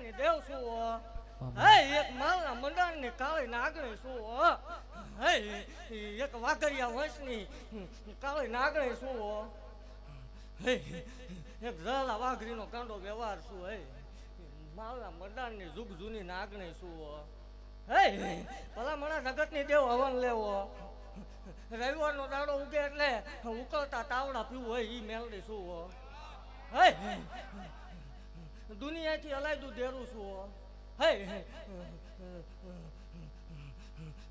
મંડાણની દેવ છું હે એક માલના મંડાણની કાળી નાગણી છું હે એક વાઘરિયા વંશની કાળી નાગણી છું હે એક ઝાલા વાઘરીનો કાંડો વ્યવહાર છું હે માલના મંડાણની જુગ જૂની નાગણી છું હે ભલા મણા જગતની દેવ હવન લેવો રવિવારનો દાડો ઉગે એટલે ઉકળતા તાવડા પીવું હોય ઈ મેલડી શું હે દુનિયાથી અલાયદું દેરું છું હે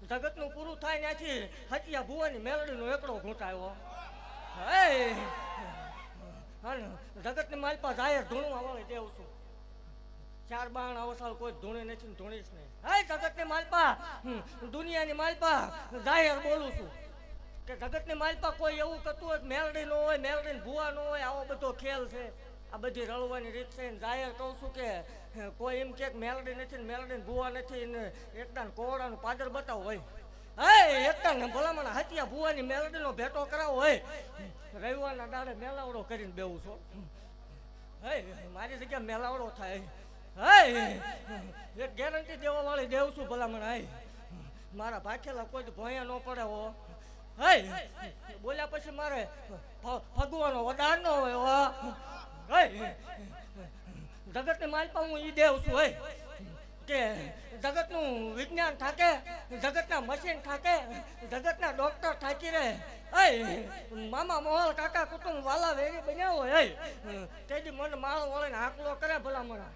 જગતનું પૂરું થાય ત્યાંથી હતિયા ભુવાની મેલડીનો એકડો ઘૂંટાયો હે જગતની માલપા જાહેર ધૂણવા વાળી દેવ છું ચાર બાણ અવસાલ કોઈ ધૂણે નથી ધૂણીશ નહીં હે જગતની માલપા દુનિયાની માલપા જાહેર બોલું છું કે જગતની માલપા કોઈ એવું કરતું હોય મેલડી નો હોય મેલડી ભુવા નો હોય આવો બધો ખેલ છે આ બધી રળવાની રીત છે જાહેર કહું છું કે કોઈ એમ કે મેલડી નથી મેલડી ભુવા નથી ને એકદમ કોવડાનું પાદર બતાવો હોય હે એકદમ ભલામણ હતિયા ભુવાની મેલડીનો ભેટો કરાવો હોય રવિવારના દાડે મેલાવડો કરીને બેવું છો હે મારી જગ્યા મેલાવડો થાય હે એક ગેરંટી દેવા વાળી દેવ છું ભલામણ હે મારા ભાખેલા કોઈ ભોયા ન પડે હો હે બોલ્યા પછી મારે ફગવાનો વડાર ન હોય હે જગતની માલપા હું ઈ દેવ છું હે કે જગતનું વિજ્ઞાન થાકે જગતના મશીન થાકે જગતના ડોક્ટર થાકી રહે હે મામા મોહલ કાકા કુટુંબ વાલા વેરી બન્યા હોય હે તેથી મને માળો વળીને આંકલો કરે ભલામણા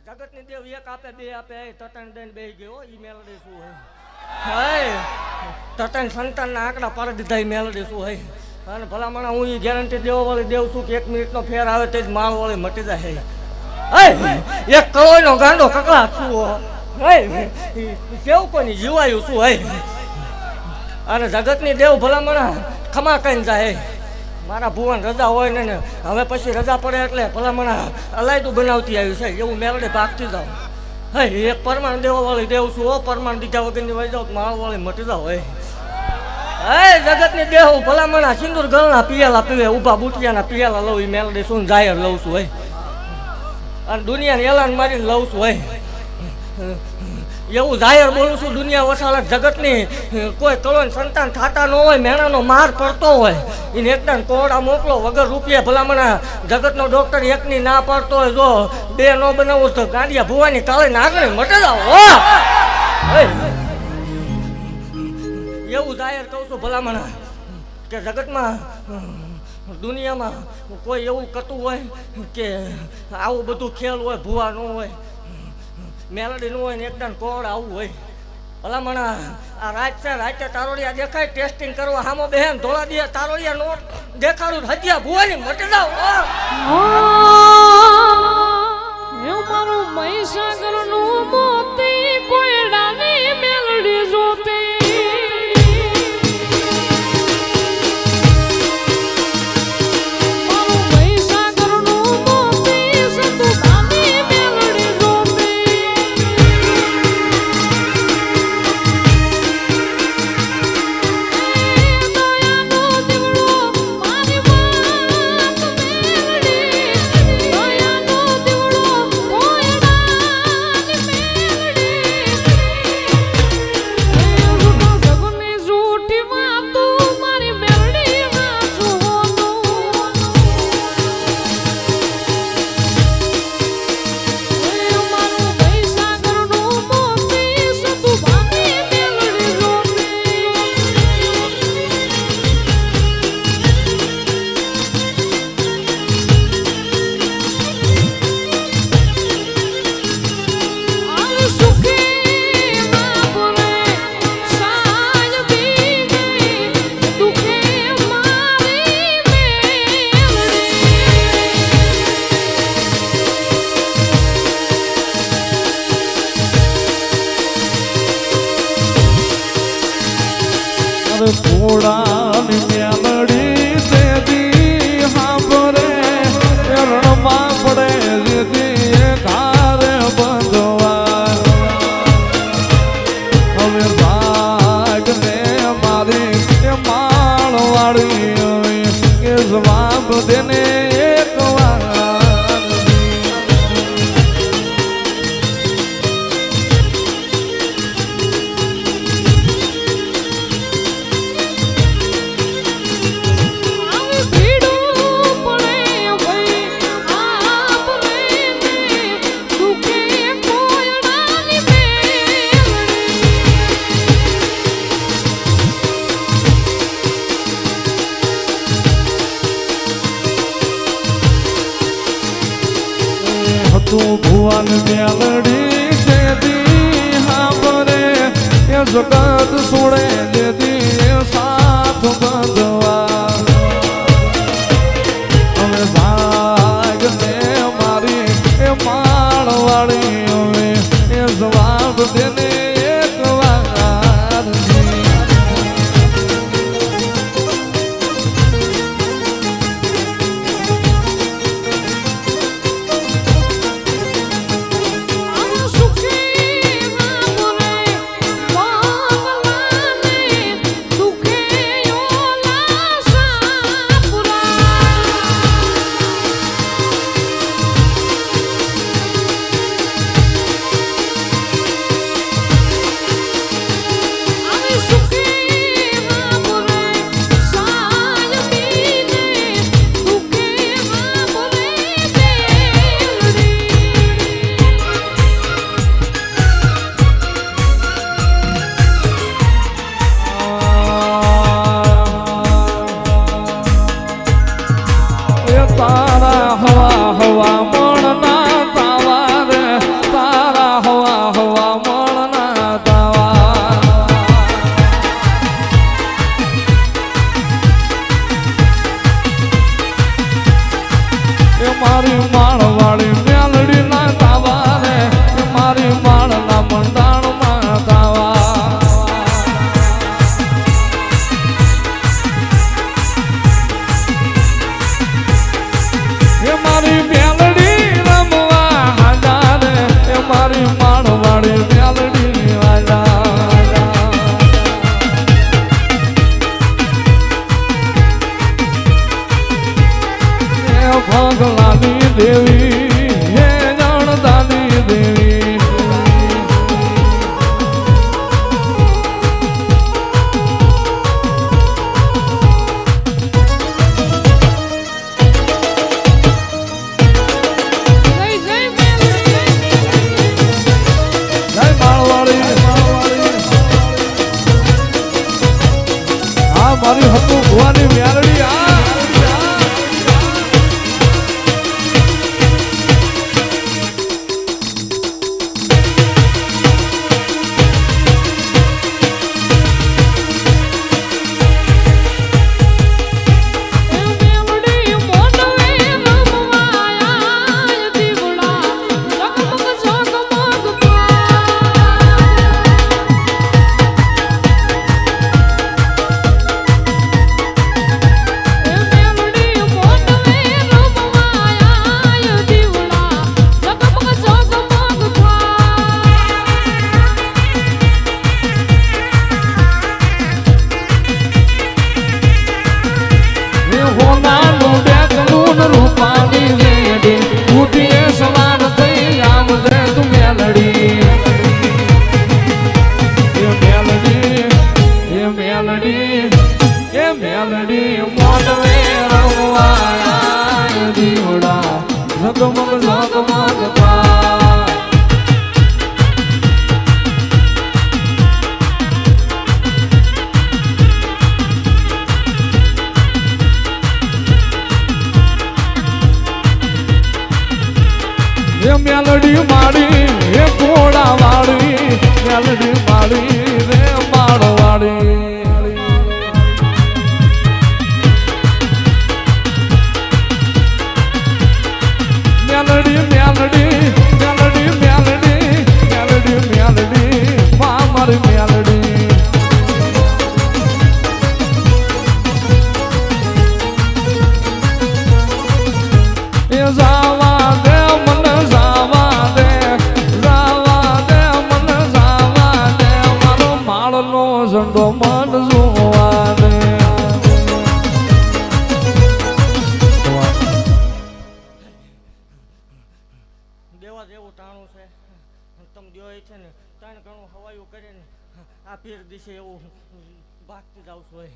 જગતની દેવ એક આપે બે આપે તતન દઈને બેસી ગયો ઈ મેલડી શું હે તતન સંતાનના આંકડા પાડી દીધા ઈ મેલડી શું હે અને ભલામણા હું ઈ ગેરંટી દેવા વાળી દેવ છું કે 1 મિનિટનો ફેર આવે તે જ માળ વાળી મટી જાય હે એક કરોડનો ગાંડો કકડા છું હે કેવું કોની જીવાયું છું હે અને જગતની દેવ ભલામણા ખમા કઈને જાય મારા ભુવન રજા હોય ને હવે પછી રજા પડે એટલે ભલામણા અલાયદું બનાવતી આવી છે એવું મેલડી ભાગતી જાવ હે એક પરમાણ દેવા વાળી દેવ છું હો પરમાણ દીધા વગરની વહી જાવ માળ વાળી મટી જાવ હે જગતની દેવ ભલામણા સિંદૂર ગળના પિયાલા પીવે ઊભા બુટિયાના પિયાલા લઉં એ મેલડી શું જાહેર લઉં છું હે અને દુનિયાને એલાન મારીને લઉં છું હે એવું જાહેર બોલું છું દુનિયા વસાળક જગતની કોઈ કળોન સંતાન થતા ન હોય મેણાનો માર પડતો હોય એને એકદમ કોડા મોકલો વગર રૂપિયા ભલામણા જગતનો ડોક્ટર એકની ના પડતો હોય જો બે ન બનાવું તો ગાંડિયા ભુવાની કાળે નાગણી મટે જાવ એવું જાહેર કહું છું ભલામણા કે જગતમાં દુનિયામાં કોઈ એવું કરતું હોય કે આવું બધું ખેલ હોય ભુવા ન હોય મેલડી નું હોય ને એકદમ કોડ આવું હોય ભલામણા આ રાત છે રાતે તારોડિયા દેખાય ટેસ્ટિંગ કરવા હામો બહેન ધોળા દે તારોડિયા નો દેખાડું હજ્યા ભુવાની મટી જાવ મારું મહીસાગરનું મોતી કોયડાની મેલડી જોતી ઘોડાની મેલડી સેદી હાંભરે રણમાં પડે જેથી ઘારે બંધવા હવે ભાગને મારી માળ વાળી કે જવાબ દેને એક વાર તું ભુવન મેલડી જેદી હાંભરે એ જગત છોડે જેદી સાથ બંધવા હવે ભાગ ને મારી એ માળવાળી હવે એ જવાબ દેને એક વાર તારા હવા હવા મણના તાવા રે તારા હવા હવા મણના તાવા એ મારી માળવાળી મેલડી ના તાવા રે એ મારી માળના મંડાણમાં તાવા મારી મેલડી રમવા હાજારે એ મારી માળવાળી મેલડી વાજા એ ભગલાની દેવી હે જાણદાની દેવી મારી હતું ભુવાની મેલડી મેલડી મોટવે રમવા દીવડા ઝગમગ ઝગમગ થાય એ મેલડી માડી એ ઘોડા વાળી મેલડી માડી રે માળવાળી મેલડી મેલડી મેલડી મેલડી મેલડી મેલડી મા મારી મેલડી એ જાવા દે મને જાવા દે મને જાવા દે મારો માળનો ઝંડો મન જોવા દે દેવા જેવું ટાણું છે તમે જોઈ છે ને ત્રણ ઘણું હવાયું કરે ને આ પીર દિશે એવું ભાગતી જાવ છું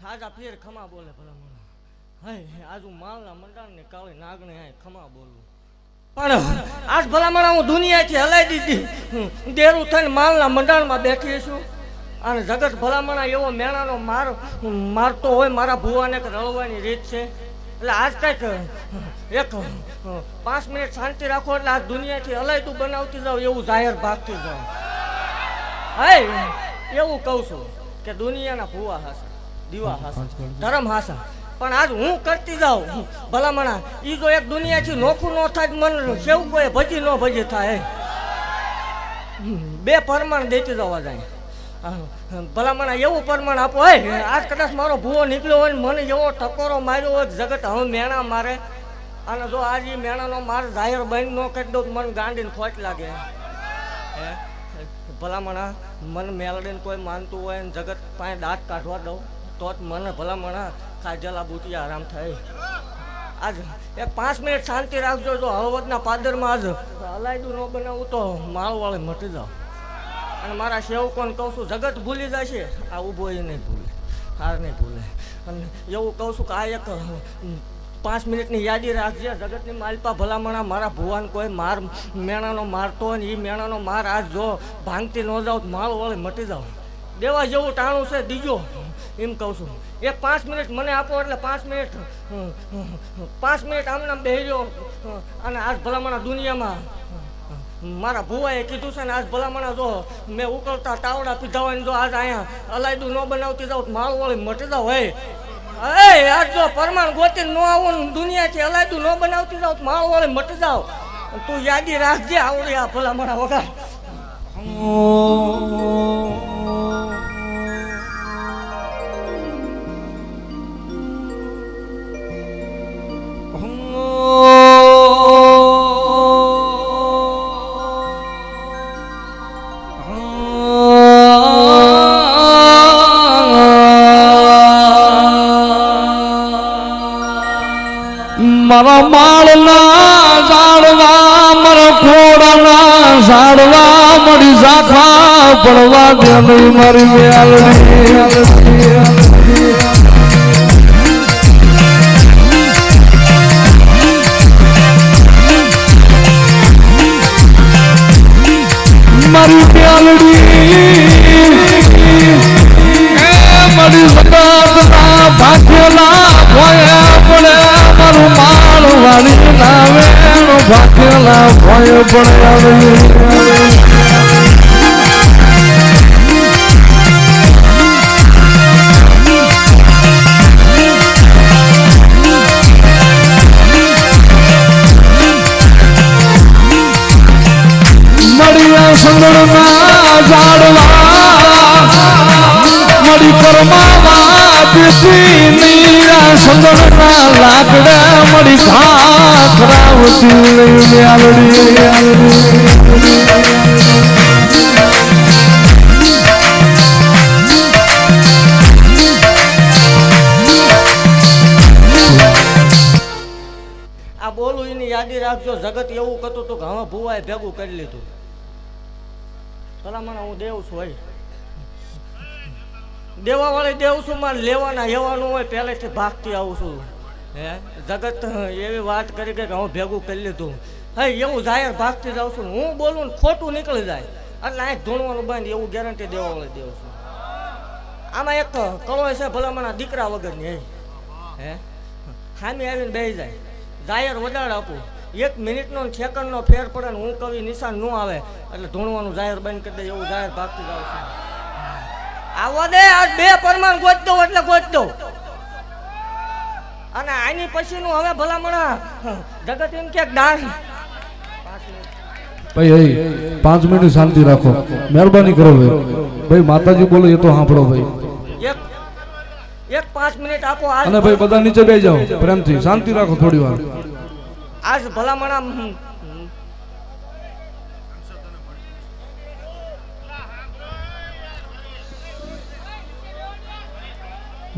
આજ આ પીર ખમા બોલે ભલા મને હાય આજુ માલના મંડાણ ને કાળી નાગને હાય ખમા બોલવું પણ આજ ભલામણ હું દુનિયાથી હલાઈ દીધી દેરું થઈને માલના મંડાણમાં બેઠી છું અને જગત ભલામણા એવો મેણાનો મારતો હોય મારા ભુવાને કે રળવાની રીત છે એટલે આજ કંઈક એક 5 મિનિટ શાંતિ રાખો એટલે આજ દુનિયાથી અલાયદું બનાવતી જાઓ એવું જાહેર ભાગતી જાઓ. હે એવું કહું છું કે દુનિયાના ભૂવા હાસા, દીવા હાસા, ધર્મ હાસા, પણ આજ હું કરતી જાઉં ભલામણા. ઈ જો એક દુનિયાથી નોખું ન થાય મન સેવું કોઈ ભજી ન ભજી થાય. બે પરમાણ દેતી જવા જાય ભલામણા. એવું પરમાણ આપો. હે આજ કદાચ મારો ભૂવો નીકળ્યો હોય ને મને એવો ટકોરો માર્યો હોય જગત હવે મેણા મારે, અને જો આજ એ મેણાનો માર જાહેર બંધ ન કરી દઉં મન ગાંડીને ખોટ લાગે. હે ભલામણા મન મેલડીને કોઈ માનતું હોય ને જગત પાસે દાંત કાઢવા દઉં તો જ મને ભલામણા કાજલા બુટિયા આરામ થાય. આજ એક 5 મિનિટ શાંતિ રાખજો. જો હળવદના પાદરમાં આજ અલાયદું ન બનાવું તો માળવાળે મટી જાઓ. અને મારા સેવકોને કહું છું જગત ભૂલી જશે, આ ઊભો એ નહીં ભૂલે, હાર નહીં ભૂલે. અને એવું કહું છું કે આ એક 5 મિનિટની યાદી રાખજે. જગતની માલપા ભલામણા મારા ભુવાન કોઈ માર મેણાનો મારતો હોય ને એ મેણાનો માર આજ જો ભાંગતી ન જાઓ તો માળ વળે મટી જાઓ. દેવા જેવું ટાણું છે દીજો એમ કહું છું. એક 5 મિનિટ મને આપો એટલે 5 મિનિટ આમને બેહી રહ્યો. અને આજ ભલામણા દુનિયામાં મારા ભુવાએ કીધું છે ને આજ ભલામણા જો મેં ઉકળતા તાવડા પીધા હોય ને જો આજ અહીંયા અલાયદું ન બનાવતી જાઉં માળ વળે મટી જાઓ. હે આજ જો પરમાણ ગોતી ન આવું ને દુનિયાથી અલાયદું ન બનાવતી જાવ માળ વળે મટી જાવ. તું યાદી રાખજે આવડી આ ભલામણા વગર. મારા માળના ઝાડવા મારા ખોડાના ઝાડવા મળી ઝાખા પડવા દે નહીં મારી મારી મળી સદાતના ભાગ્યલા ભોયા પડે મારું માળ વાળી નાવે ભાગ્યલા ભોય પડે. મળ્યા સંગળના ઝાડવા મળી પરમાવા દેતી નીરા સંગળના લાકડા મળી ખાખરાવતી લઈને આવડી. આ બોલું એની યાદી રાખજો. જગત એવું કરતું હતું કે હવે ભુવાએ ભેગું કરી લીધું. ભલામણા હું દેવ છું. હોય દેવા વાળી દેવ છું. મારે લેવાના હેવાનું હોય પહેલેથી ભાગતી આવું છું. હે જગત એવી વાત કરી કે હું ભેગું કરી લીધું. હે એવું જાહેર ભાગતી જાઉં છું. હું બોલું ને ખોટું નીકળી જાય એટલે અહીં ધૂણવાનું બંધ એવું ગેરંટી દેવા વાળી દેવ છું. આમાં એક કળો છે ભલામણા દીકરા વગરની. હે ખામી આવીને બેસી જાય જાહેર વડાડ આપું. 1 મિનિટનો સેકન્ડનો ફેર પડે ને હું કવિ નિશાન ન આવે એટલે ધૂણવાનું જાહેર બંધ કરી દે એવું જાહેર ભાગતી જાઉં છું. આવો દે આજ 2 પરમાણ ગોત દો એટલે ગોત દો. અને આની પછીનું હવે ભલામણા જગત એમ કે દાન ભાઈ 5 મિનિટ શાંતિ રાખો મહેરબાની કરો ભાઈ. માતાજી બોલો એ તો સાંભળો ભાઈ. એક 5 મિનિટ આપો. અને ભાઈ બધા નીચે બેસી જાઓ પ્રેમથી શાંતિ રાખો થોડી વાર. આજ ભલામણા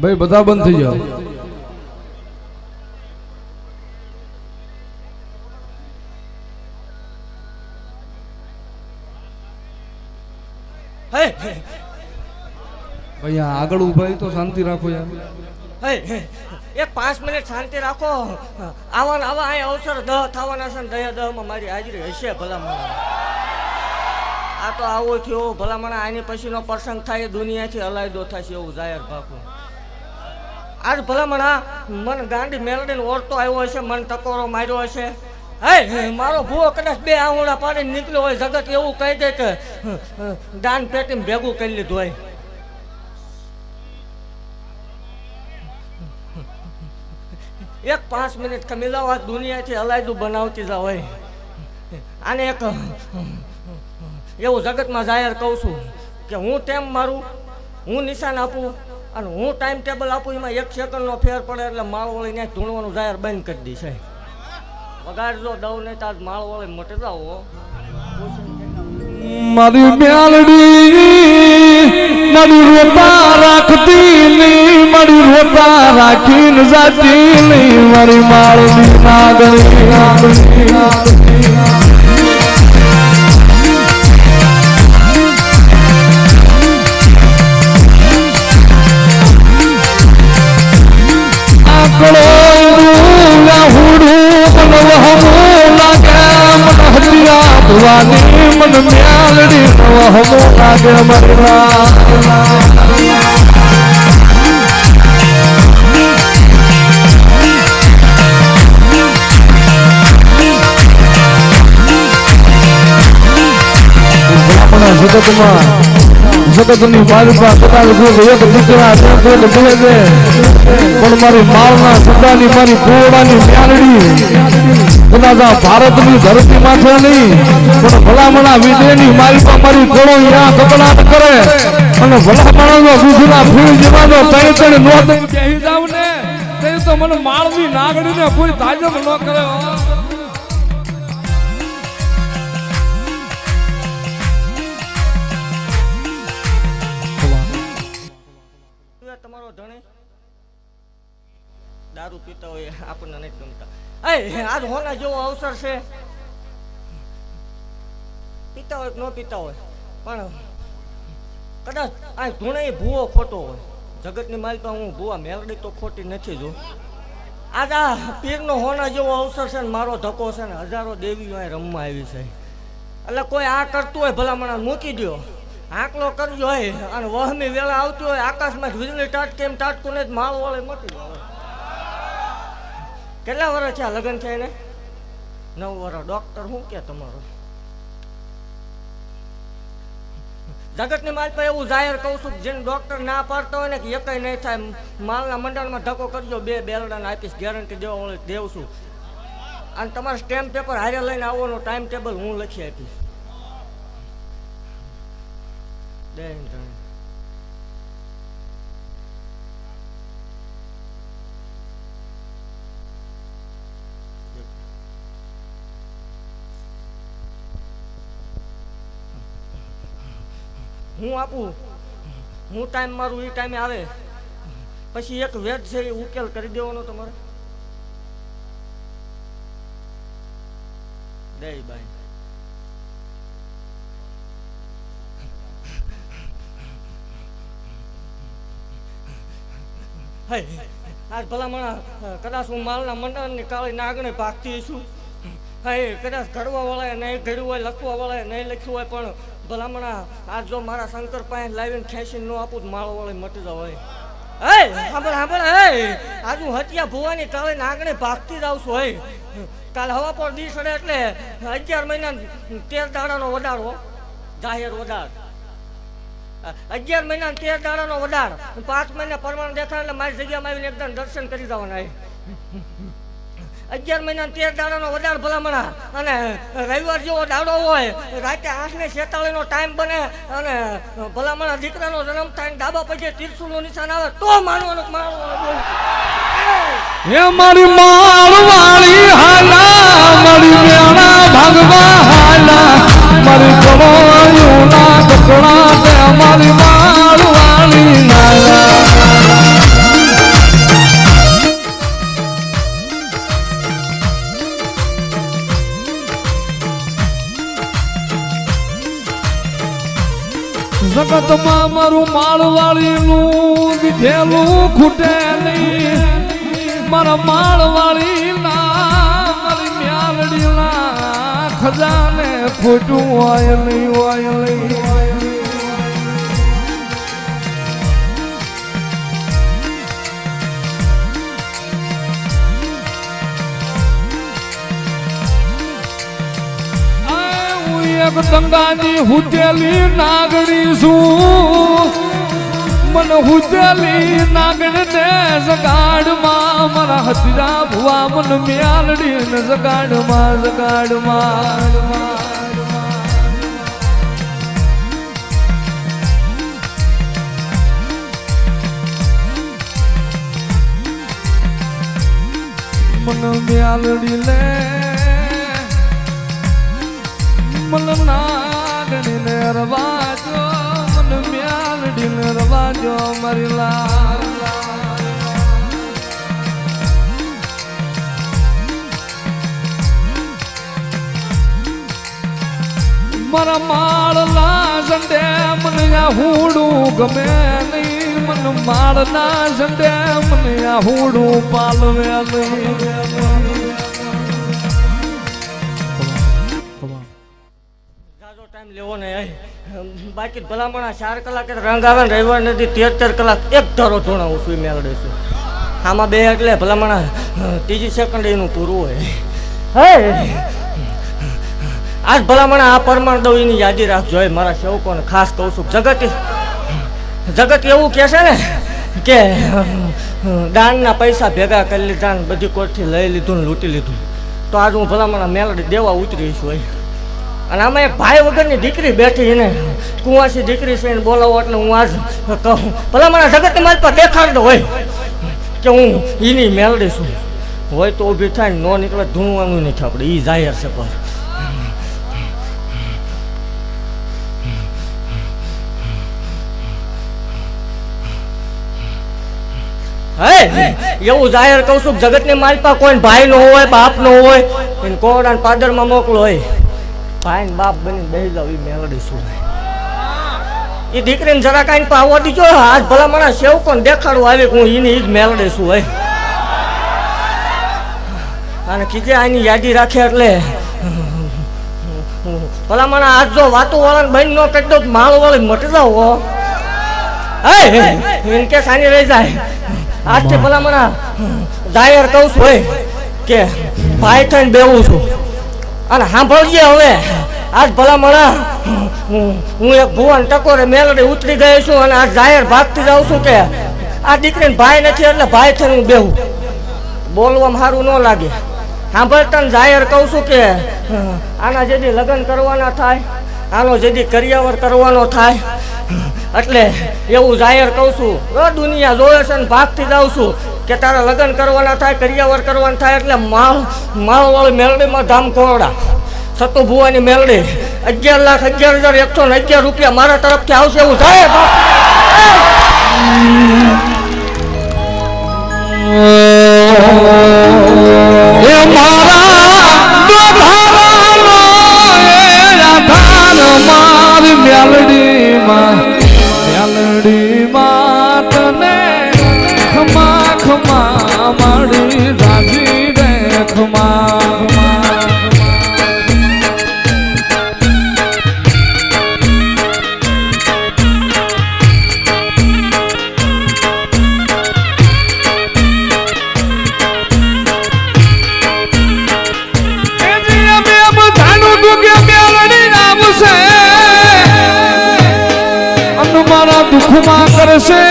ભાઈ બધા બંધ થઈ જાઓ. ભાઈ આગળ ઉભા તો શાંતિ રાખો યાર. એક 5 મિનિટ શાંતિ રાખો. આવા અહીં અવસર 10 થવાના છે ને 10 મારી હાજરી હશે ભલામણા. આ તો આવો થયો ભલામણા. આની પછીનો પ્રસંગ થાય દુનિયાથી અલાયદો થશે એવું જાહેર ભાગું. આજ ભલામણ આ મને ગાંડી મેલડીને ઓળતો આવ્યો હશે, મને ટકોરો માર્યો હશે. હે મારો ભૂવો કદાચ 2 આંગળા પાડીને નીકળ્યો હોય, જગત એવું કહી દે કે દાન પેટીમાં ભેગું કરી લીધું હોય. એક 5 મિનિટ કમીલાવ આ દુનિયાથી હલાયદું બનાવતી જાવ હોય. આને એક એવું જગતમાં જાહેર કહું છું કે હું ટેમ મારું, હું નિશાન આપું અને હું ટાઈમ ટેબલ આપું, એમાં 1 સેકન્ડનો ફેર પડે એટલે માળવળીને ધૂણવાનું જાહેર બંધ કરી દઈશ. વગાડજો દઉં નહીં તો આજ માળવળી મટી જાઓ. મારી મેલડી મારી રોતા રાખતી નહીં, મારી રોતા રાખીને જાતી નહીં, મારી માળની નાગણી. આકડો ભવાની મન મ્યાલડી નવહમો લાગે મરવા. જગતની માલિકા કદાચ એક દીકરા પણ મારી માળના સદાની મારી પોળાની મ્યાલડી કદાચ આ ભારતની ધરતી માથે નહીં પણ ભલામણા વિજયની માલિકા મારી ઘોડો યા કકડાટ કરે અને ભલામણાનો દૂધના ફૂલ જેવાનો તણ નોંધ કહી જાવ ને તે તો મને માળની નાગડીને કોઈ તાજબ ન કરે. તમારો ધણી દારૂ પીતા હોય આપણને નથી ગમતા. આજ હોના જેવો અવસર છે, પીતા હોય ન પીતા હોય પણ કદાચ આ ધૂણે ભૂવો ખોટો હોય. જગતની માલિકા હું ભૂવા મેલડી તો ખોટી નથી જો. આજ આ પીરનો હોના જેવો અવસર છે ને મારો ધક્કો છે ને હજારો દેવીઓ અહીં રમવા આવી છે. એટલે કોઈ આ કરતું હોય ભલામણા મૂકી દો, આંકલો કરજો હોય અને વહમી વેળા આવતી હોય આકાશમાં વીજળી ટાટ કેમ ટાટકું ને માળ વળે મટી જાય. કેટલા વર્ષ છે આ લગ્ન છે એને? 9 વર્ષ. ડોક્ટર શું કે તમારો? જગતની માલ પર એવું જાહેર કહું છું જેને ડોક્ટર ના પાડતો હોય ને કે એકય નહીં થાય, માલના મંડળમાં ધક્કો કરજો, 2 બેલડાને આપીશ, ગેરંટી દેવા વળે દેવ છું. અને તમારે સ્ટેમ્પ પેપર હારે લઈને આવવાનો ટાઈમ ટેબલ હું લખી આપીશ. હું આપું, હું ટાઈમ મારું એ ટાઈમે આવે પછી એક વેદ છે એ ઉકેલ કરી દેવાનો તમારે. દે ભાઈ આજ ભલામણા કદાચ હું માલના મંડળની કાળી નાગણે ભાગતી છું. કદાચ ઘડવા વાળાએ નહીં ઘડ્યું હોય, લખવા વાળાએ નહીં લખ્યું હોય, પણ ભલામણા આજ જો મારા શંકર પાસે લાવીને ખેંચીને ન આપું તો માળો વાળી મટી જાવ. સાંભળ આજ હું હત્યા ભુવાની કાળી નાગણે ભાગતી જ આવશું. કાલે હવા પર દી સડે એટલે 11 મહિના 13 દાડાનો વડાડો જાહેર વડાડ. 11 મહિના 13 દાડાનો વડાડ, 5 મહિના પરમાણ દેખાય એટલે મારી જગ્યામાં આવીને એકદમ દર્શન કરી જવાના. 11 મહિના 13 દાડાનો વડાડ ભલામણા અને રવિવાર જેવો દાડો હોય, રાતે 8:46 ટાઈમ બને અને ભલામણા દીકરાનો જન્મ થાય, ડાબા પગે ત્રિશુલનું નિશાન આવે તો માનવાનું માનવાનું. હે મારી માળવાળી હાલા, મારી મેણા ભાગવા હાલા, મારી કળોયુના કકડા તે મારી માળવાળી નાલા. જગતમાં મારું માળવાળીનું દીધેલું ખૂટે નહીં, મારા માળવાળીના મારી મ્યાલડીના ખજાને ખોટું હોય નહીં, હોય નહીં. એક ગંગાજી હુતેલી નાગણી છું મન હુતેલી નાગણ ને જગાડમાં મારા હતીરા ભુવા મન મ્યાલડી ને જગાડમાં મન મ્યાલડી લે મન નાગણી ને રવાજો મન મ્યાલડી ને રવાજો મારી લાલ મારા માળના ઝંડે મને આ હુડું ગમે નહીં મન માળના ઝંડે મને આ હુડું પાલવે નહીં ટાઈમ લેવો ને બાકી ભલામણ 4 કલાક રંગ આવે ને રવિવાર નથી 13 કલાક એક ધારો ધોણાવું છું મેળડે છું આમાં બે એટલે ભલામણ ત્રીજી સેકન્ડ એનું પૂરું હોય હે આજ ભલામણ આ પરમાણ દવીની યાદી રાખજો મારા સેવકોને ખાસ કહું છું જગત એવું કહે છે ને કે દાનના પૈસા ભેગા કરી લીધા ને બધી કોરથી લઈ લીધું ને લૂંટી લીધું તો આજ હું ભલામણ મેળડી દેવા ઉતરી છું અને આમાં એક ભાઈ વગરની દીકરી બેઠી એને કુંવાસી દીકરી છે એને બોલાવો એટલે હું આજ કહું ભલામણ જગતની મારી પર દેખાડતો હોય કે હું એની મેળડી છું હોય તો ઊભી થાય ને ન નીકળે ધૂણવાનું નથી આપણે એ જાહેર છે પર હે એવું જાહેર કહું છું જગતની માલપા કોઈ ભાઈ નો હોય બાપ નો હોય એને કોરડા પાદરમાં મોકલો હોય ભાઈ ને બાપ બની બેસી જાવ એ મેળડી શું એ દીકરીને જરા કાંઈ પાવો દીજો આજ ભલા મને સેવકો દેખાડવું આવે કે હું એની જ મેળડી છું હોય અને કીધે આની યાદી રાખે એટલે ભલા મને આજ જો વાતું વાળાને બંધ ન કરી દો માળ વાળી મટી જાવ હે એને કે સાની રહી જાય આજથી ભલા મને જાહેર કહું છું હોય કે ભાઈ થઈને બેવું છું અને સાંભળજે હવે આજ ભલા મળા હું એક ભુવન ટકોરે મેલડી ઉતરી ગયો છું અને આજ જાહેર ભાગતી જાઉં છું કે આ દીકરીને ભાઈ નથી એટલે ભાઈ થઈને હું બેહું બોલવામાં સારું ન લાગે સાંભળતા જાહેર કહું છું કે આના જેથી લગ્ન કરવાના થાય આનો જેથી કરિયાવર કરવાનો થાય એટલે એવું જાહેર કહું છું દુનિયા જોવે છે ને ભાગતી જાઉં છું કે તારા લગ્ન કરવાના થાય કરિયાવર કરવાના થાય એટલે માળવાળી મેલડીમાં ધામ કોરડા સતુ ભુવાની મેલડી 11,11,111 રૂપિયા મારા તરફથી આવશે એવું જાહેર દુઃખમાં કરશે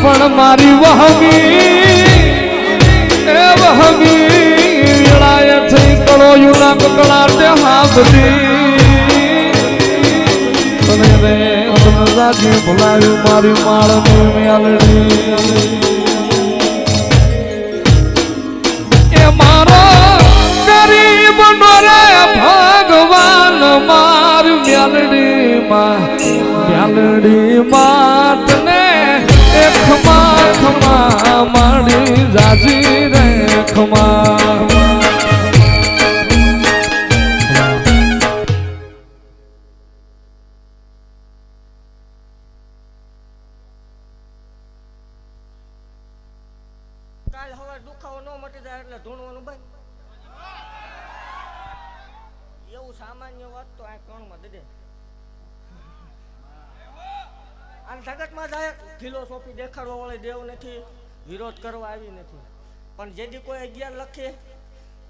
પણ મારી વહમી વેળાએ થઈ કળોયુના કકળાટે હાથથી તને રે તને રાજી ભલાયું મારી માળની મેલડી એ મારો ગરીબ નો રે ભગવાન માર મેલડી માતને એક ખમા માડી જાજી રે ખમા કાલ હવે દુખાવો ન મટી જાય એટલે ધૂણવાનું બંધ એવું સામાન્ય વાત તો આ કણમાં દે અને જગતમાં જાય ફિલોસોફી દેખાડવા વાળી દેવ નથી વિરોધ કરવા આવી નથી પણ જેથી કોઈ 11 લખે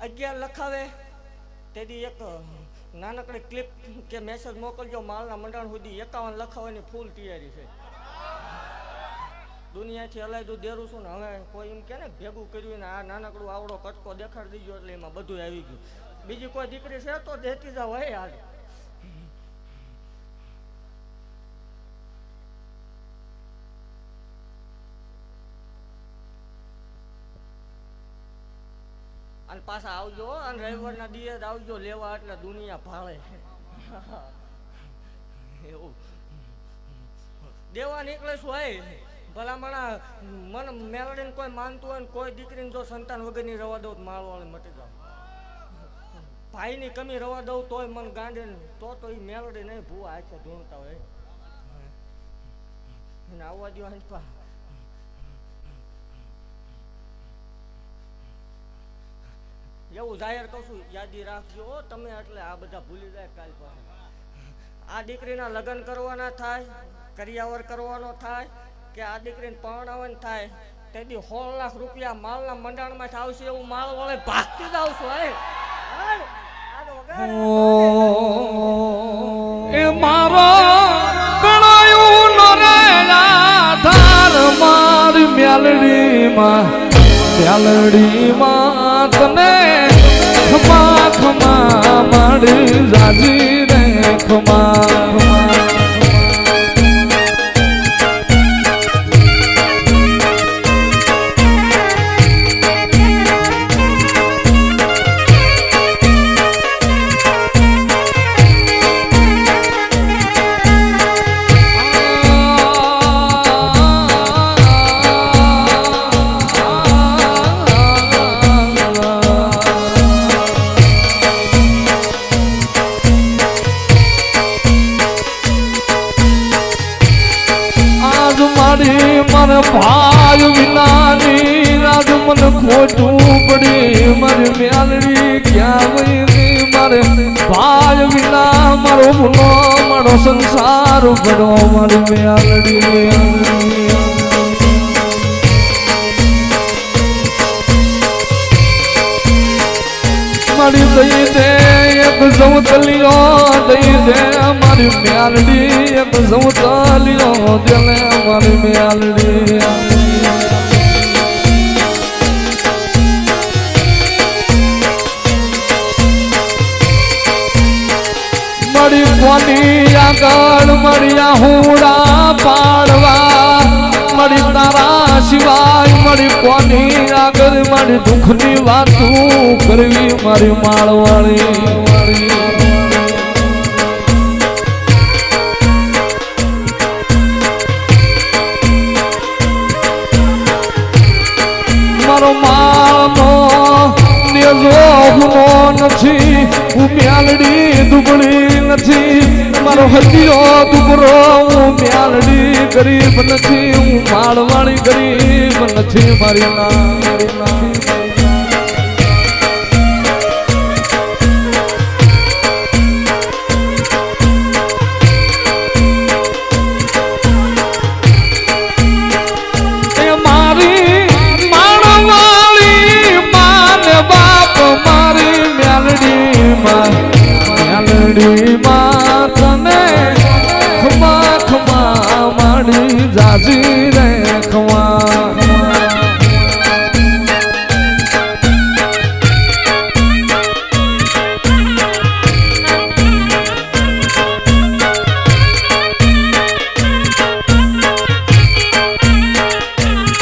11 લખાવે તેથી એક નાનકડી ક્લિપ કે મેસેજ મોકલજો માલના મંડાણ સુધી 51 લખાવવાની ફૂલ તૈયારી છે. દુનિયાથી અલાયદું દેરું છું ને હવે કોઈ એમ કે ને ભેગું કર્યું ને આ નાનકડું આવડો કટકો દેખાડી દીજો એટલે એમાં બધું આવી ગયું. બીજી કોઈ દીકરી છે તો દેતી જાવ હે યાર. અને પાછા આવજો અને રવિવારના દિવસે આવજો લેવા એટલે દુનિયા ભાળે. એવું દેવા નીકળેશું હોય ભલામણા મને મેલડીને કોઈ માનતું હોય ને કોઈ દીકરીને જો સંતાન વગરની રવા દઉં માળવાળી મટી જાવ. ભાઈની કમી રવા દઉં તોય મને ગાંડે તો એ મેલડી નહીં ભૂવા આખે ધૂણતા હોય એને આવવા દો. હંપા એવું જાહેર કહું છું યાદી રાખજો તમે એટલે આ બધા ભૂલી જાય કાલ પાસે. આ દીકરીના લગ્ન કરવાના થાય કરિયાવર કરવાનો થાય કે આ દીકરીને પરણાવવાનું થાય તેથી 16 લાખ રૂપિયા માલના મંડાણમાં આવશે એવું માલ વળે ભાગતી જ આવશું. એ મારો ગણાયું આધાર મારી મેલડીમાં તને ખમા ખમા માડી જાજી રે ખમા. મને ભાઈ વિનાની રાજ મને ખોટું પડી મારી મેલડી ક્યાં ગઈ મારે ભાઈ વિના મારો ભૂલો મારો સંસાર પડો મારી મેલડી. મારી દઈ દે એક જવતલિયો દઈ દે મારી મેલડી એક જવતલિયો દિલે મારી મેલડી. મારી કોની આગળ મળ્યા હુડા પાડવા મારી તારા સિવાય મારી કોની આગળ મારી દુઃખની વાતું કરવી મારી માળવાળી. મારો માળનો નેજો હુનો નથી હું મેલડી દુબળી નથી મારો હતિયો દુબરો હું મેલડી ગરીબ નથી હું માળવાળી ગરીબ નથી મારી ના. મેલડીમાં તને ખમા ખમા માડી જાજી રે ખમા.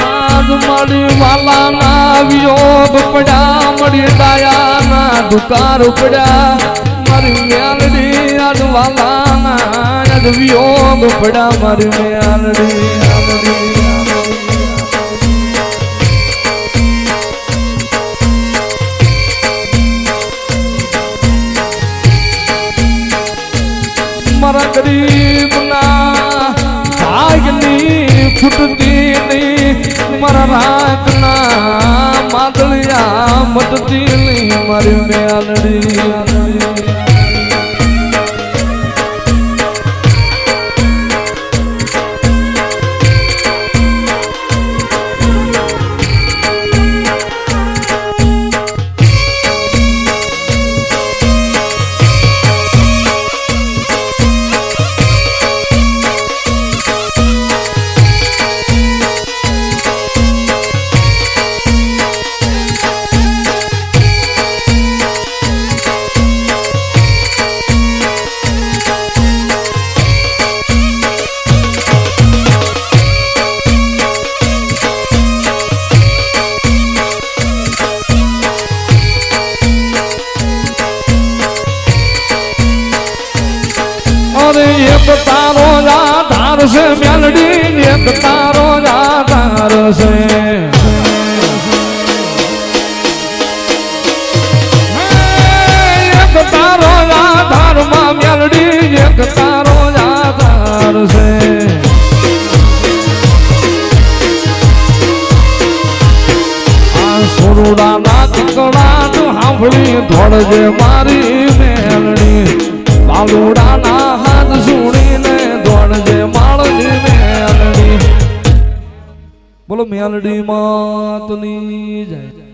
આજ મારી વાલાના વિયોગ પડ્યા મારી ડાયાના દુકાર પડ્યા મારી મેલડી આજ વાલાના આજ વિયોગ પડ્યા મારી મેલડી. મારા ગરીબના ભાગની ફૂટતી નહીં મારા રાતના માદળિયા મટતી નહીં મારી મેલડી. એક તારો જ આધાર છે મેલડી એક તારો જ આધાર છે એક તારો જ આધાર માં મેલડી એક તારો જ આધાર છે આ સોરડાના કકડાટ સાંભળી ધોળજે મારી મેલડી બાલુડાના હાથ સુણીને દોડજે માળની મેલડી બોલો મેલડી માતની જય